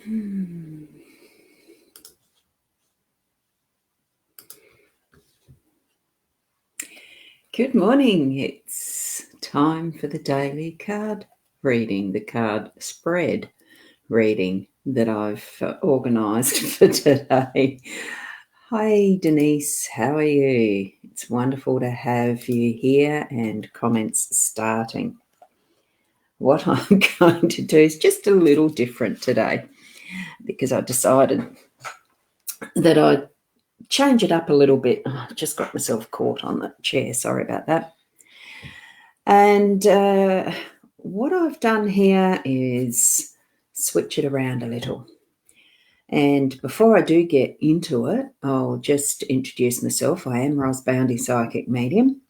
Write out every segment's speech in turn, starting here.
Good morning. It's time for the daily card reading, the card spread reading that I've organised for today. Hi, Denise. How are you? It's wonderful to have you here and comments starting. What I'm going to do is just a little different today because I decided that I'd change it up a little bit. Oh, I just got myself caught on the chair. Sorry about that. And what I've done here is switch it around a little. And before I do get into it, I'll just introduce myself. I am Ros Bounty Psychic Medium,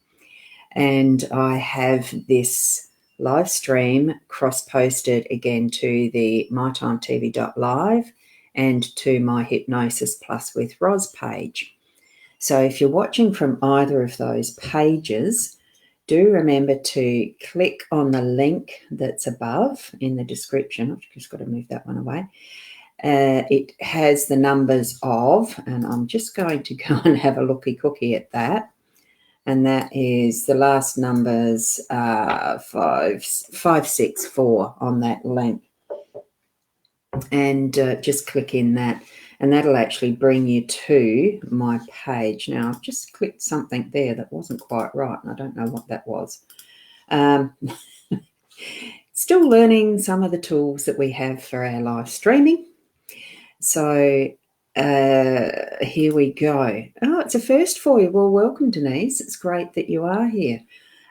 and I have this live stream cross-posted again to the mytimetv.live and to my Hypnosis Plus with Ros page. So if you're watching from either of those pages, do remember to click on the link that's above in the description. I've just got to move that one away. It has the numbers of, and I'm just going to go and have a looky-cookie at that. And that is the last numbers 564 on that link. And just click in that, and that'll actually bring you to my page. Now, I've just clicked something there that wasn't quite right, and I don't know what that was. Still learning some of the tools that we have for our live streaming. So here we go. Oh, it's a first for you. Well, welcome, Denise. It's great that you are here.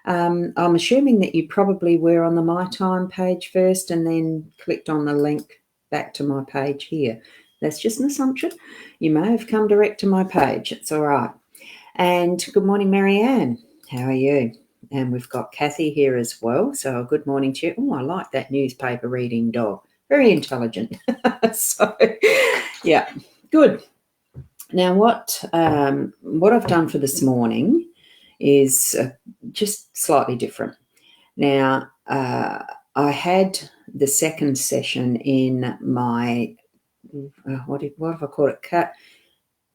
I'm assuming that you probably were on the My Time page first and then clicked on the link back to my page here. That's just an assumption. You may have come direct to my page. It's all right. And good morning, Marianne. How are you? And we've got Kathy here as well. So good morning to you. Oh, I like that newspaper reading dog. Very intelligent. So, yeah, good. Now, what I've done for this morning is just slightly different. Now, I had the second session in my, what have I called it?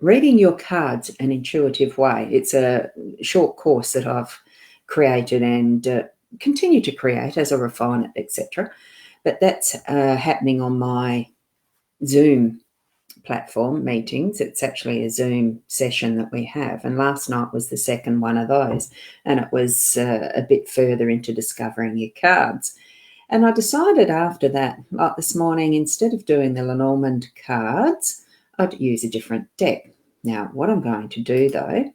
Reading Your Cards An Intuitive Way. It's a short course that I've created and continue to create as I refine it, etc. But that's happening on my Zoom platform meetings. It's actually a Zoom session that we have. And last night was the second one of those. And it was a bit further into discovering your cards. And I decided after that, like this morning, instead of doing the Lenormand cards, I'd use a different deck. Now, what I'm going to do, though,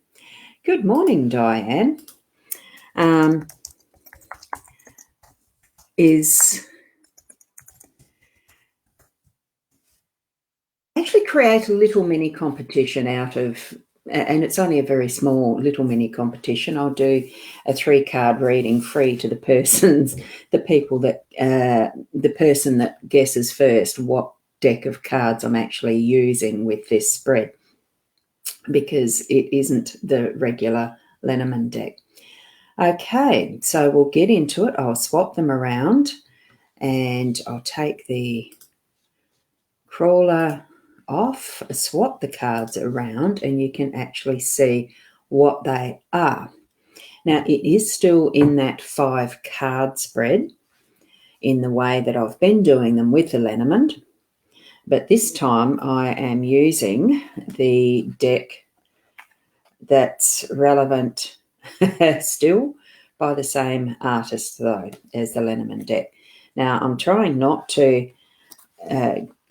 good morning, Diane, is actually create a little mini competition out of, and it's only a very small little mini competition. I'll do a 3-card reading free to the person that guesses first what deck of cards I'm actually using with this spread, because it isn't the regular Lenormand deck. Okay, so we'll get into it. I'll swap them around and I'll take the crawler off, swap the cards around, and you can actually see what they are. Now, it is still in that 5-card spread in the way that I've been doing them with the Lenormand, but this time I am using the deck that's relevant still by the same artist, though, as the Lenormand deck. Now, I'm trying not to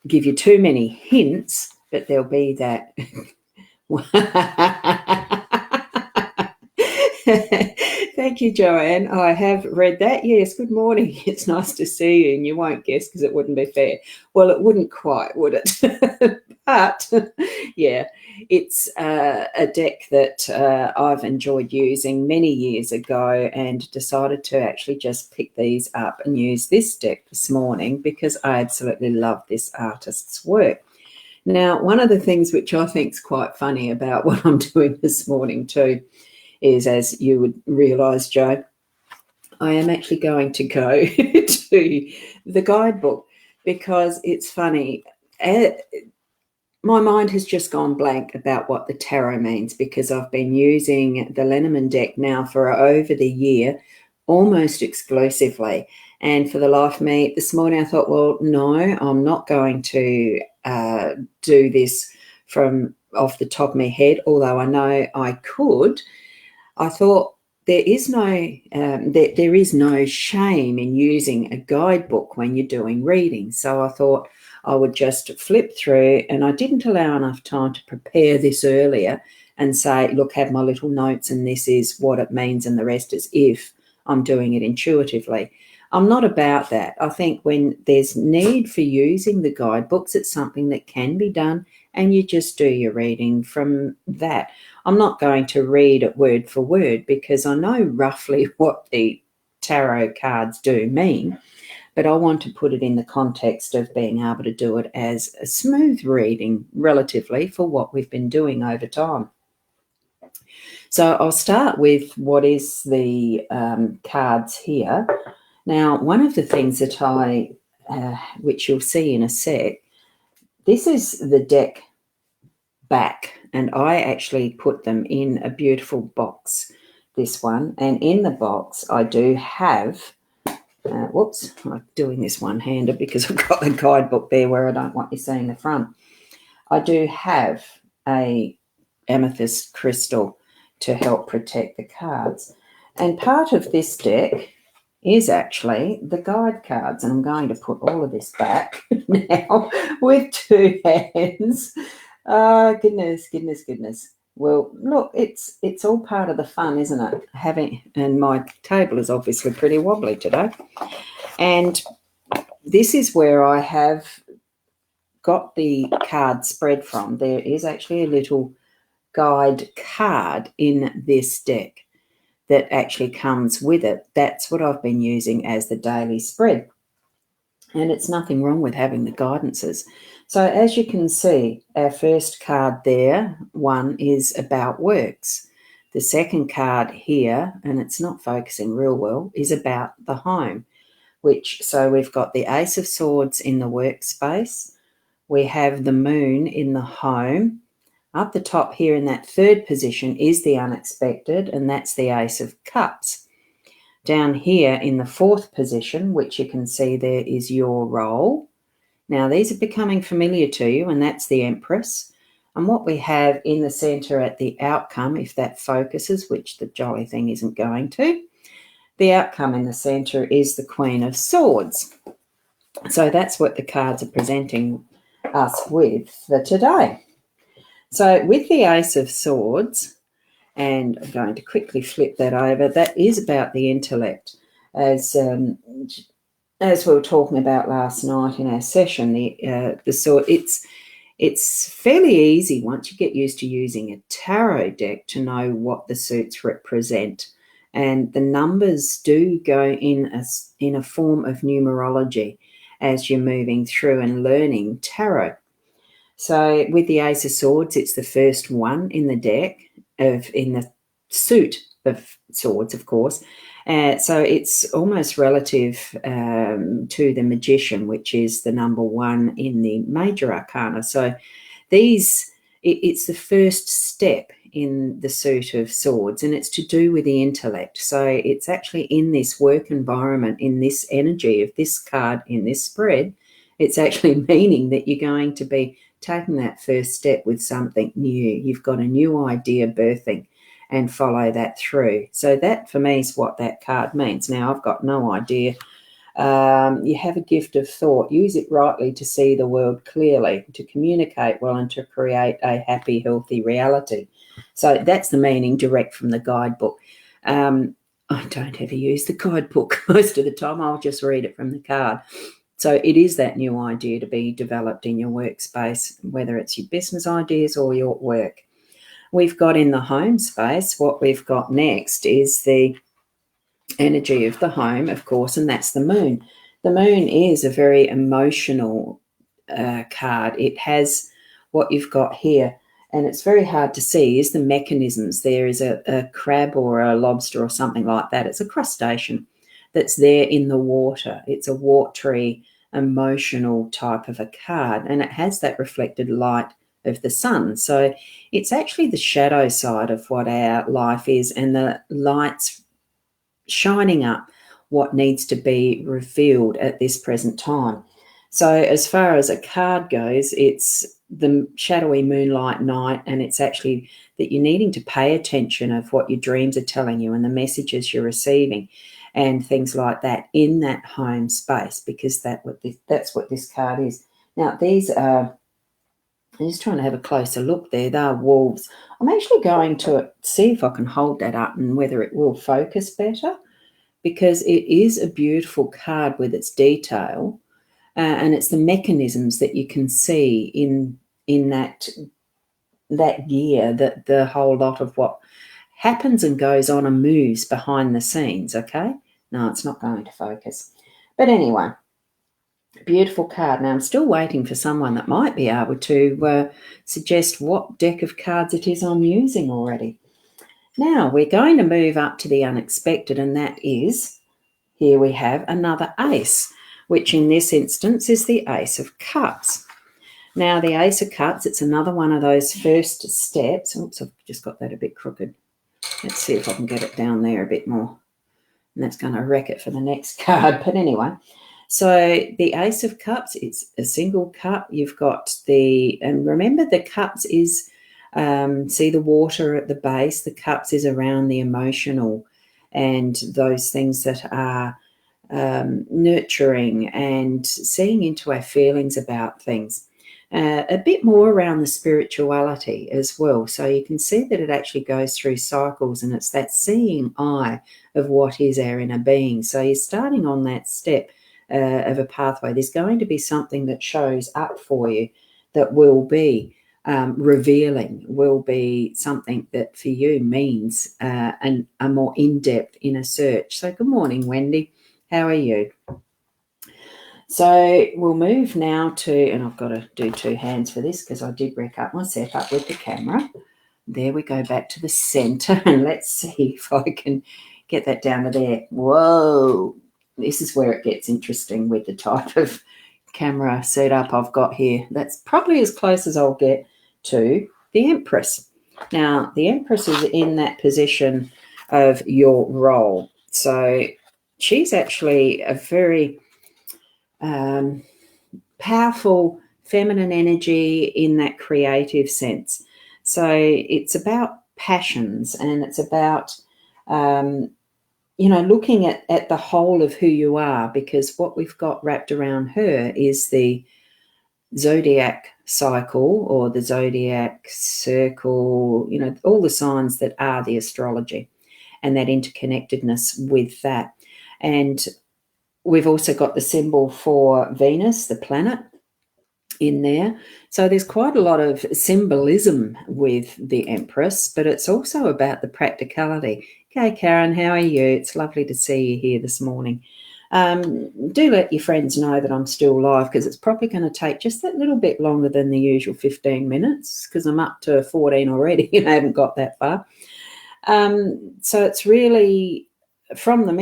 give you too many hints, but there'll be that. Thank you, Joanne. I have read that. Yes, good morning. It's nice to see you, and you won't guess because it wouldn't be fair. Well, it wouldn't quite, would it? But, yeah, it's a deck that I've enjoyed using many years ago and decided to actually just pick these up and use this deck this morning because I absolutely love this artist's work. Now, one of the things which I think is quite funny about what I'm doing this morning too is, as you would realise, Joe, I am actually going to go to the guidebook because it's funny. my mind has just gone blank about what the tarot means, because I've been using the Lenormand deck now for over the year, almost exclusively. And for the life of me, this morning I thought, well, no, I'm not going to do this from off the top of my head, although I know I could. I thought there is no shame in using a guidebook when you're doing reading. So I thought I would just flip through, and I didn't allow enough time to prepare this earlier and say, look, have my little notes and this is what it means and the rest is if I'm doing it intuitively. I'm not about that. I think when there's need for using the guidebooks, it's something that can be done, and you just do your reading from that. I'm not going to read it word for word because I know roughly what the tarot cards do mean, but I want to put it in the context of being able to do it as a smooth reading relatively for what we've been doing over time. So I'll start with what is the cards here. Now, one of the things that which you'll see in a sec, this is the deck back, and I actually put them in a beautiful box, this one. And in the box, I do have, whoops, I'm doing this one-handed because I've got the guidebook there where I don't want you seeing the front. I do have a amethyst crystal to help protect the cards. And part of this deck is actually the guide cards. And I'm going to put all of this back now with two hands. Goodness. Well, look, it's all part of the fun, isn't it? And my table is obviously pretty wobbly today. And this is where I have got the card spread from. There is actually a little guide card in this deck that actually comes with it. That's what I've been using as the daily spread. And it's nothing wrong with having the guidances. So as you can see, our first card there, one, is about works. The second card here, and it's not focusing real well, is about the home, so we've got the Ace of Swords in the workspace. We have the Moon in the home. Up the top here in that third position is the unexpected, and that's the Ace of Cups. Down here in the fourth position, which you can see there, is your role. Now, these are becoming familiar to you, and that's the Empress. And what we have in the centre at the outcome, if that focuses, which the jolly thing isn't going to, the outcome in the centre is the Queen of Swords. So that's what the cards are presenting us with for today. So with the Ace of Swords, and I'm going to quickly flip that over, that is about the intellect. As we were talking about last night in our session, the sword, it's fairly easy once you get used to using a tarot deck to know what the suits represent. And the numbers do go in a form of numerology as you're moving through and learning tarot. So with the Ace of Swords, it's the first one in the deck, in the suit of swords, of course. So it's almost relative to the Magician, which is the number one in the major arcana. So it's the first step in the suit of swords, and it's to do with the intellect. So it's actually in this work environment, in this energy of this card, in this spread, it's actually meaning that you're going to be taking that first step with something new. You've got a new idea birthing, and follow that through. So that for me is what that card means. Now, I've got no idea. You have a gift of thought. Use it rightly to see the world clearly, to communicate well, and to create a happy, healthy reality. So that's the meaning direct from the guidebook. I don't ever use the guidebook most of the time. I'll just read it from the card. So it is that new idea to be developed in your workspace, whether it's your business ideas or your work. We've got in the home space, what we've got next is the energy of the home, of course, and that's the moon. The moon is a very emotional card. It has what you've got here, and it's very hard to see, is the mechanisms. There is a crab or a lobster or something like that. It's a crustacean that's there in the water. It's a watery emotional type of a card, and it has that reflected light of the sun. So it's actually the shadow side of what our life is, and the light's shining up what needs to be revealed at this present time. So as far as a card goes, it's the shadowy moonlight night, and it's actually that you're needing to pay attention of what your dreams are telling you and the messages you're receiving and things like that in that home space, because that's what this card is. Now, these are, I'm just trying to have a closer look there. They're wolves. I'm actually going to see if I can hold that up and whether it will focus better, because it is a beautiful card with its detail, and it's the mechanisms that you can see in that gear, that the whole lot of what happens and goes on and moves behind the scenes. Okay, no, it's not going to focus, but anyway, beautiful card. Now I'm still waiting for someone that might be able to suggest what deck of cards it is I'm using already. Now we're going to move up to the unexpected, and that is, here we have another ace, which in this instance is the Ace of Cups. Now, the Ace of Cups, it's another one of those first steps. Oops, I've just got that a bit crooked. Let's see if I can get it down there a bit more. And that's going to wreck it for the next card. But anyway, so the Ace of Cups, it's a single cup. You've got and remember the cups is, see the water at the base, the cups is around the emotional and those things that are nurturing and seeing into our feelings about things. A bit more around the spirituality as well. So you can see that it actually goes through cycles, and it's that seeing eye of what is our inner being. So you're starting on that step of a pathway. There's going to be something that shows up for you that will be revealing, will be something that for you means a more in-depth inner search. So good morning, Wendy. How are you? So we'll move now to, and I've got to do two hands for this because I did wreck up my setup with the camera. There we go, back to the center, and let's see if I can get that down to there. Whoa, this is where it gets interesting with the type of camera setup I've got here. That's probably as close as I'll get to the Empress. Now, the Empress is in that position of your role. So she's actually a very powerful feminine energy in that creative sense. So it's about passions, and it's about, looking at the whole of who you are, because what we've got wrapped around her is the zodiac cycle or the zodiac circle, all the signs that are the astrology and that interconnectedness with that. And we've also got the symbol for Venus, the planet, in there. So there's quite a lot of symbolism with the Empress, but it's also about the practicality. Okay, Karen, how are you? It's lovely to see you here this morning. Do let your friends know that I'm still live, because it's probably going to take just that little bit longer than the usual 15 minutes, because I'm up to 14 already and I haven't got that far. So it's really from the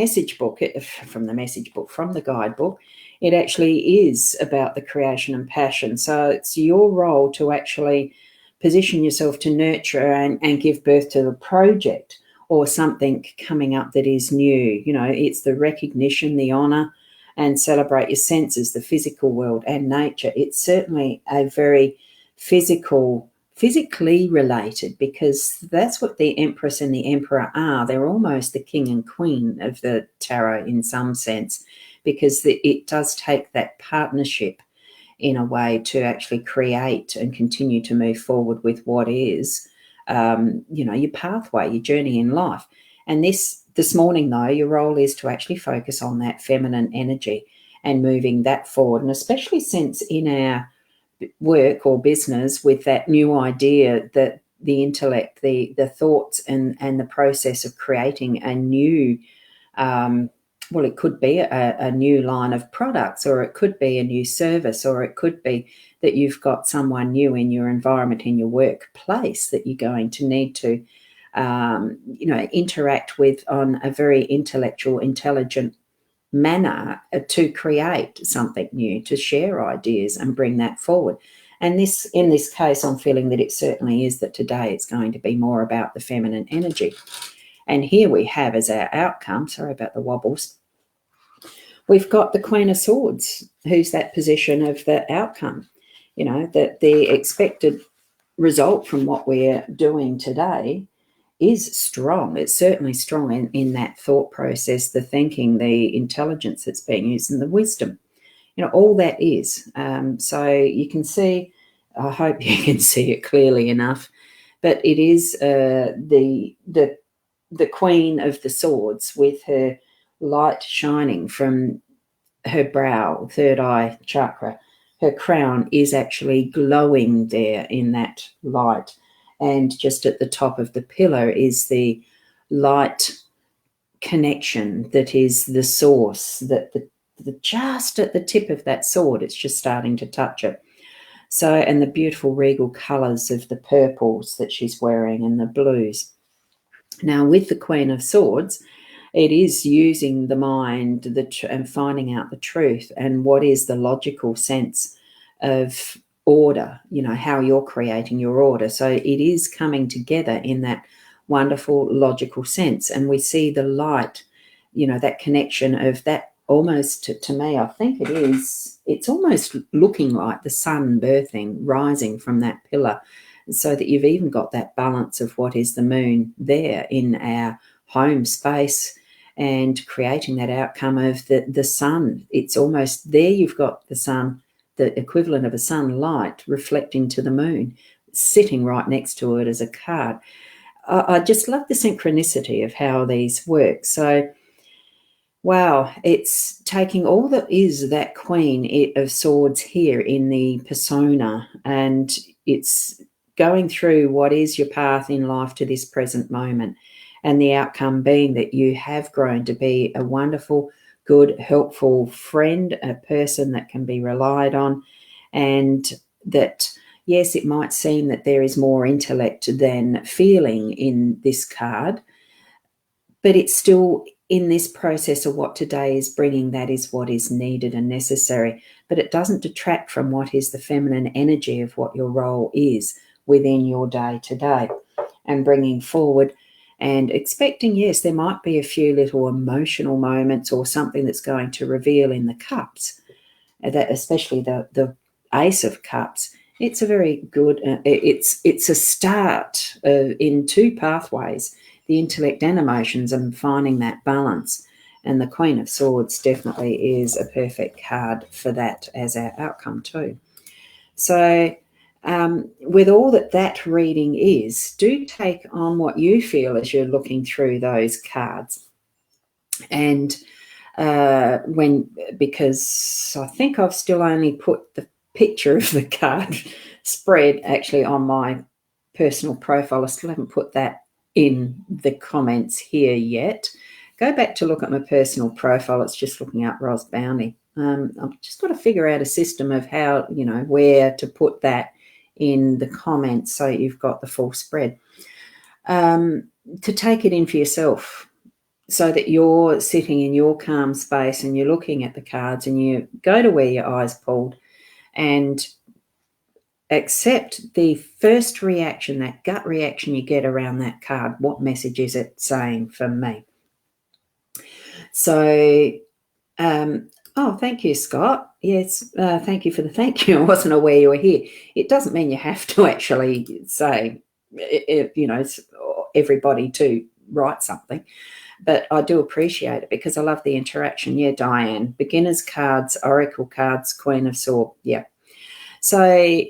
guidebook, it actually is about the creation and passion. So it's your role to actually position yourself to nurture and give birth to the project or something coming up that is new. It's the recognition, the honor, and celebrate your senses, the physical world and nature. It's certainly a very physically related, because that's what the Empress and the Emperor are. They're almost the king and queen of the tarot in some sense, because it does take that partnership in a way to actually create and continue to move forward with what is, your pathway, your journey in life. And this morning, though, your role is to actually focus on that feminine energy and moving that forward. And especially since in our work or business, with that new idea that the intellect, the thoughts and the process of creating a new, it could be a new line of products, or it could be a new service, or it could be that you've got someone new in your environment, in your workplace, that you're going to need to, interact with on a very intellectual, intelligent manner to create something new, to share ideas and bring that forward. And in this case, I'm feeling that it certainly is, that today it's going to be more about the feminine energy. And here we have as our outcome, sorry about the wobbles, we've got the Queen of Swords, who's that position of the outcome. That the expected result from what we're doing today is strong. It's certainly strong in that thought process, the thinking, the intelligence that's being used, and the wisdom. All that is. So you can see, I hope you can see it clearly enough, but it is the Queen of the Swords with her light shining from her brow, third eye chakra. Her crown is actually glowing there in that light. And just at the top of the pillar is the light connection that is the source, that just at the tip of that sword, it's just starting to touch it. So, and the beautiful regal colours of the purples that she's wearing and the blues. Now, with the Queen of Swords, it is using the mind and finding out the truth and what is the logical sense of order, how you're creating your order. So it is coming together in that wonderful logical sense. And we see the light, that connection of that almost, to me, I think it's almost looking like the sun birthing, rising from that pillar, so that you've even got that balance of what is the moon there in our home space and creating that outcome of the sun. It's almost there, you've got the sun, the equivalent of a sunlight reflecting to the moon, sitting right next to it as a card. I just love the synchronicity of how these work. So, wow, it's taking all that is that Queen of Swords here in the persona, and it's going through what is your path in life to this present moment, and the outcome being that you have grown to be a wonderful, good, helpful friend, a person that can be relied on, and that, yes, it might seem that there is more intellect than feeling in this card, but it's still in this process of what today is bringing, that is what is needed and necessary. But it doesn't detract from what is the feminine energy of what your role is within your day today, and bringing forward and expecting, yes, there might be a few little emotional moments or something that's going to reveal in the cups, that especially the Ace of Cups. It's a very good, it's a start in two pathways, the intellect and emotions, and finding that balance. And the Queen of Swords definitely is a perfect card for that as our outcome too. So with all that reading is, do take on what you feel as you're looking through those cards. And because I think I've still only put the picture of the card spread actually on my personal profile. I still haven't put that in the comments here yet. Go back to look at my personal profile. It's just looking up Ros Bounty. I've just got to figure out a system of how, where to put that in the comments so you've got the full spread. To take it in for yourself, so that you're sitting in your calm space and you're looking at the cards and you go to where your eyes pulled and accept the first reaction, that gut reaction you get around that card. What message is it saying for me? So, oh, thank you, Scott. Yes, thank you for the thank you. I wasn't aware you were here. It doesn't mean you have to actually say, everybody to write something. But I do appreciate it because I love the interaction. Yeah, Diane, beginner's cards, oracle cards, Queen of Swords. Yeah. So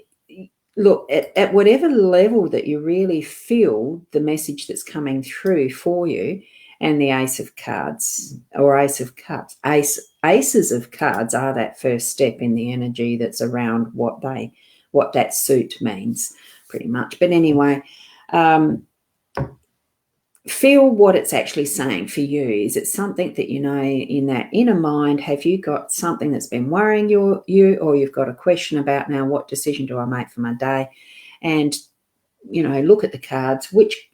look, at whatever level that you really feel the message that's coming through for you, and the Ace of Cards or Ace of Cups. Aces of Cards are that first step in the energy that's around what that suit means, pretty much. But anyway, feel what it's actually saying for you. Is it something that in that inner mind? Have you got something that's been worrying you, or you've got a question about, now what decision do I make for my day? And look at the cards. Which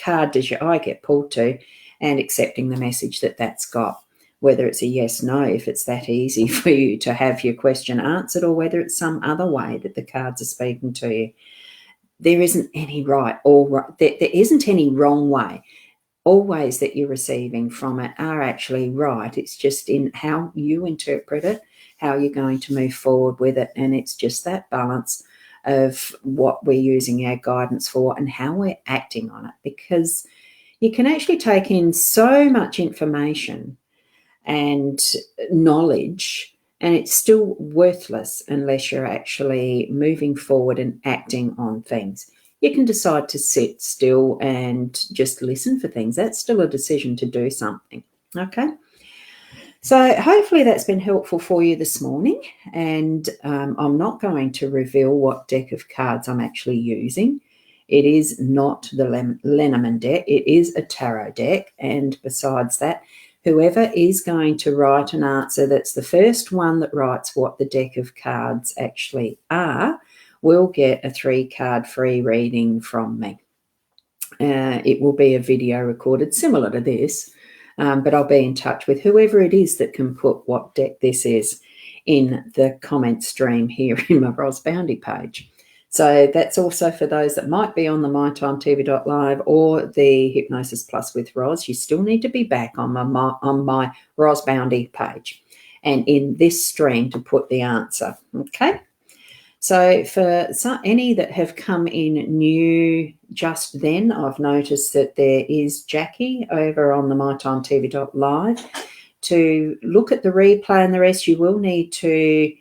card does your eye get pulled to, and accepting the message that's got. whether it's a yes, no, if it's that easy for you to have your question answered, or whether it's some other way that the cards are speaking to you. There isn't any right or right. There isn't any wrong way. All ways that you're receiving from it are actually right. It's just in how you interpret it, how you're going to move forward with it. And it's just that balance of what we're using our guidance for and how we're acting on it, because you can actually take in so much information and knowledge, and it's still worthless unless you're actually moving forward and acting on things. You can decide to sit still and just listen for things. That's still a decision to do something. Okay. So hopefully that's been helpful for you this morning. And I'm not going to reveal what deck of cards I'm actually using. It is not the Lenormand deck. It is a tarot deck. And besides that, whoever is going to write an answer that's the first one that writes what the deck of cards actually are will get a 3-card free reading from me. It will be a video recorded similar to this, but I'll be in touch with whoever it is that can put what deck this is in the comment stream here in my Ros Bounty page. So that's also for those that might be on the mytimetv.live or the Hypnosis Plus with Ros. You still need to be back on my Ros Bounty page and in this stream to put the answer. Okay. So for any that have come in new just then, I've noticed that there is Jackie over on the mytimetv.live. To look at the replay and the rest, you will need to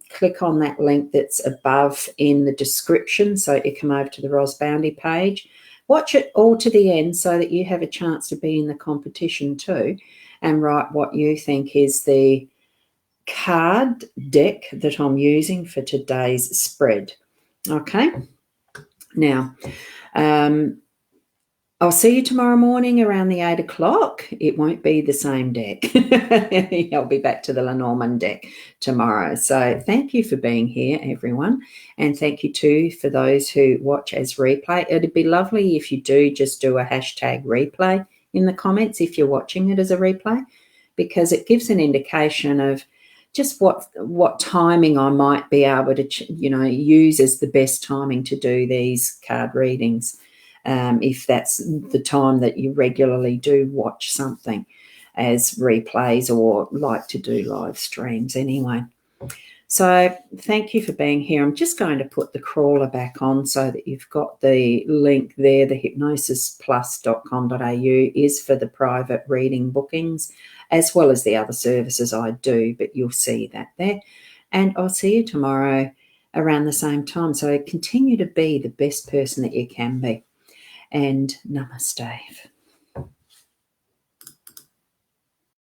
click on that link that's above in the description, so you come over to the Ros Bounty page. Watch it all to the end so that you have a chance to be in the competition too and write what you think is the card deck that I'm using for today's spread. Okay. Now, I'll see you tomorrow morning around the 8 o'clock. It won't be the same deck. I'll be back to the Lenormand deck tomorrow. So thank you for being here, everyone. And thank you too for those who watch as replay. It'd be lovely if you just do a hashtag replay in the comments if you're watching it as a replay, because it gives an indication of just what timing I might be able to, use as the best timing to do these card readings. If that's the time that you regularly do watch something as replays or like to do live streams anyway. So thank you for being here. I'm just going to put the crawler back on so that you've got the link there. The hypnosisplus.com.au is for the private reading bookings, as well as the other services I do, but you'll see that there. And I'll see you tomorrow around the same time. So continue to be the best person that you can be. And namaste.